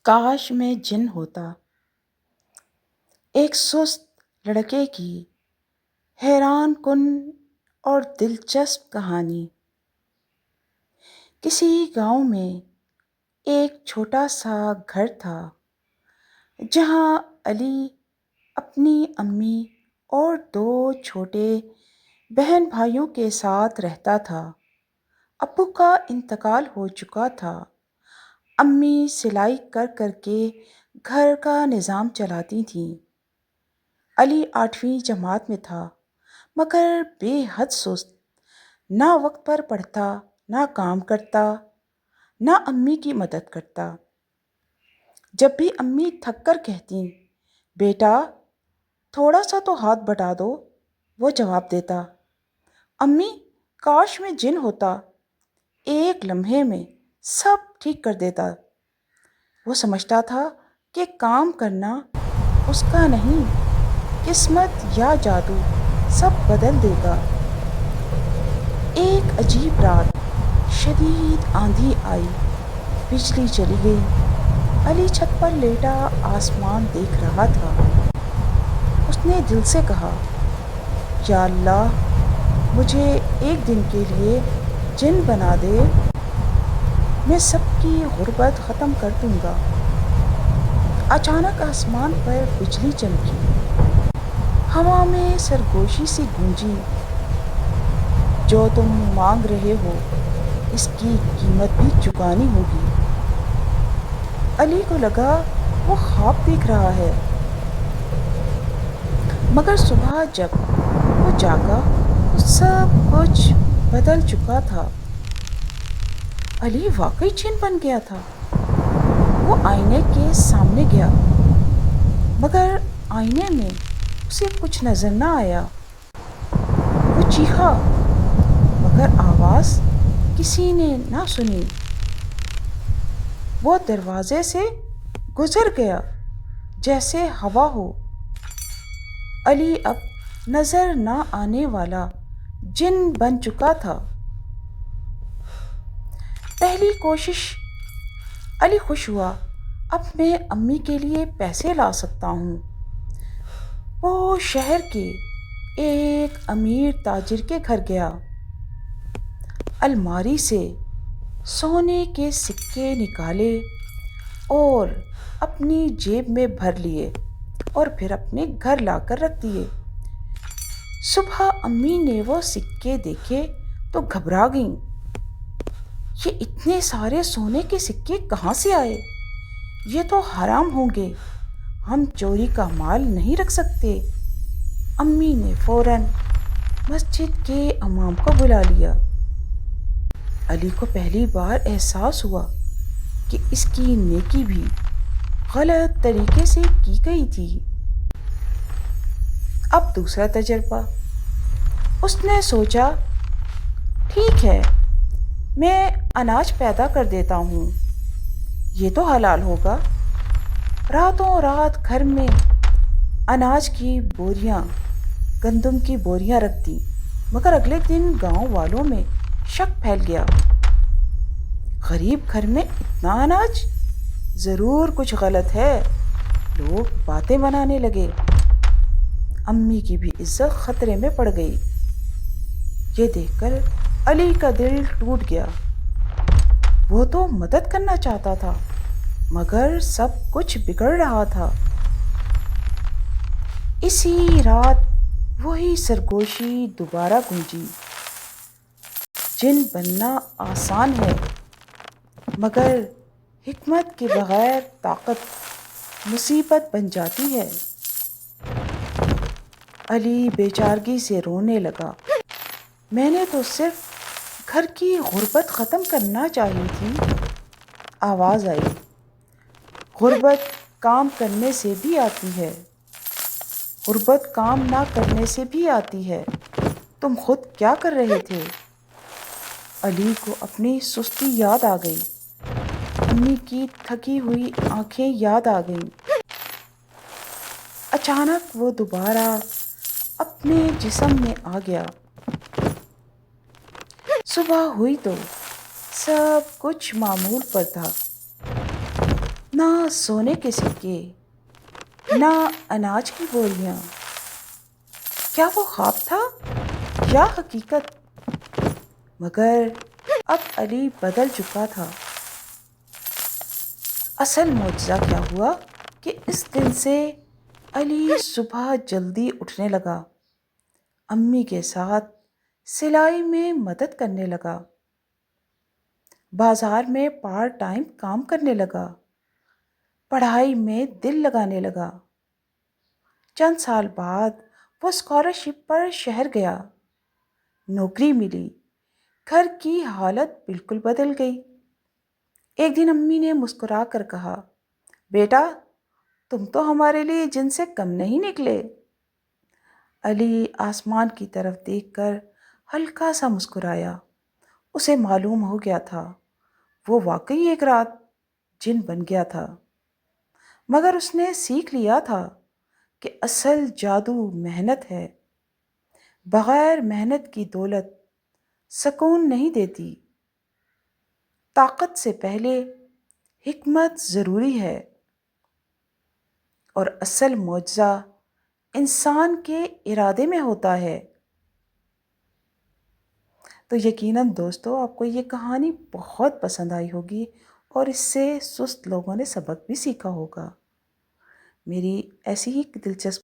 کاش میں جن ہوتا، ایک سست لڑکے کی حیران کن اور دلچسپ کہانی۔ کسی گاؤں میں ایک چھوٹا سا گھر تھا جہاں علی اپنی امی اور دو چھوٹے بہن بھائیوں کے ساتھ رہتا تھا۔ ابو کا انتقال ہو چکا تھا۔ امی سلائی کر کر کے گھر کا نظام چلاتی تھیں۔ علی 8ویں جماعت میں تھا مگر بے حد سست، نہ وقت پر پڑھتا، نہ کام کرتا، نہ امی کی مدد کرتا۔ جب بھی امی تھک کر کہتیں، بیٹا تھوڑا سا تو ہاتھ بٹا دو، وہ جواب دیتا، امی کاش میں جن ہوتا، ایک لمحے میں سب ٹھیک کر دیتا۔ وہ سمجھتا تھا کہ کام کرنا اس کا نہیں، قسمت یا جادو سب بدل دے گا۔ ایک عجیب رات، شدید آندھی آئی، بجلی چلی گئی۔ علی چھت پر لیٹا آسمان دیکھ رہا تھا۔ اس نے دل سے کہا، یا اللہ مجھے ایک دن کے لیے جن بنا دے، میں سب کی غربت ختم کر دوں گا۔ اچانک آسمان پر بجلی چمکی، ہوا میں سرگوشی سی گونجی، جو تم مانگ رہے ہو اس کی قیمت بھی چکانی ہوگی۔ علی کو لگا وہ خواب دیکھ رہا ہے، مگر صبح جب وہ جاگا تو سب کچھ بدل چکا تھا۔ علی واقعی جن بن گیا تھا۔ وہ آئینے کے سامنے گیا، مگر آئینے میں اسے کچھ نظر نہ آیا۔ وہ چیخا، مگر آواز کسی نے نہ سنی۔ وہ دروازے سے گزر گیا جیسے ہوا ہو۔ علی اب نظر نہ آنے والا جن بن چکا تھا۔ پہلی کوشش علی خوش ہوا، اب میں امی کے لیے پیسے لا سکتا ہوں۔ وہ شہر کے ایک امیر تاجر کے گھر گیا، الماری سے سونے کے سکے نکالے اور اپنی جیب میں بھر لیے اور پھر اپنے گھر لا کر رکھ دیے۔ صبح امی نے وہ سکے دیکھے تو گھبرا گئیں۔ یہ اتنے سارے سونے کے سکے کہاں سے آئے؟ یہ تو حرام ہوں گے، ہم چوری کا مال نہیں رکھ سکتے۔ امی نے فوراً مسجد کے امام کو بلا لیا۔ علی کو پہلی بار احساس ہوا کہ اس کی نیکی بھی غلط طریقے سے کی گئی تھی۔ اب دوسرا تجربہ۔ اس نے سوچا، ٹھیک ہے میں اناج پیدا کر دیتا ہوں، یہ تو حلال ہوگا۔ راتوں رات گھر میں اناج کی بوریاں، گندم کی بوریاں رکھ دیں، مگر اگلے دن گاؤں والوں میں شک پھیل گیا۔ غریب گھر میں اتنا اناج، ضرور کچھ غلط ہے۔ لوگ باتیں بنانے لگے۔ امی کی بھی عزت خطرے میں پڑ گئی۔ یہ دیکھ کر علی کا دل ٹوٹ گیا۔ وہ تو مدد کرنا چاہتا تھا، مگر سب کچھ بگڑ رہا تھا۔ اسی رات وہی سرگوشی دوبارہ گونجی، جن بننا آسان ہے مگر حکمت کے بغیر طاقت مصیبت بن جاتی ہے۔ علی بے چارگی سے رونے لگا، میں نے تو صرف گھر کی غربت ختم کرنا چاہی تھی۔ آواز آئی، غربت کام کرنے سے بھی آتی ہے، غربت کام نہ کرنے سے بھی آتی ہے۔ تم خود کیا کر رہے تھے؟ علی کو اپنی سستی یاد آ گئی، امی کی تھکی ہوئی آنکھیں یاد آ گئیں۔ اچانک وہ دوبارہ اپنے جسم میں آ گیا۔ صبح ہوئی تو سب کچھ معمول پر تھا۔ نہ سونے کے سکے، نہ اناج کی بوریاں۔ کیا وہ خواب تھا یا حقیقت؟ مگر اب علی بدل چکا تھا۔ اصل معجزہ کیا ہوا کہ اس دن سے علی صبح جلدی اٹھنے لگا، امی کے ساتھ سلائی میں مدد کرنے لگا، بازار میں پارٹ ٹائم کام کرنے لگا، پڑھائی میں دل لگانے لگا۔ چند سال بعد وہ اسکالرشپ پر شہر گیا، نوکری ملی، گھر کی حالت بالکل بدل گئی۔ ایک دن امی نے مسکرا کر کہا، بیٹا تم تو ہمارے لیے جن سے کم نہیں نکلے۔ علی آسمان کی طرف دیکھ کر ہلکا سا مسکرایا۔ اسے معلوم ہو گیا تھا وہ واقعی ایک رات جن بن گیا تھا، مگر اس نے سیکھ لیا تھا کہ اصل جادو محنت ہے۔ بغیر محنت کی دولت سکون نہیں دیتی۔ طاقت سے پہلے حکمت ضروری ہے، اور اصل معجزہ انسان کے ارادے میں ہوتا ہے۔ تو یقیناً دوستو آپ کو یہ کہانی بہت پسند آئی ہوگی، اور اس سے سست لوگوں نے سبق بھی سیکھا ہوگا۔ میری ایسی ہی دلچسپ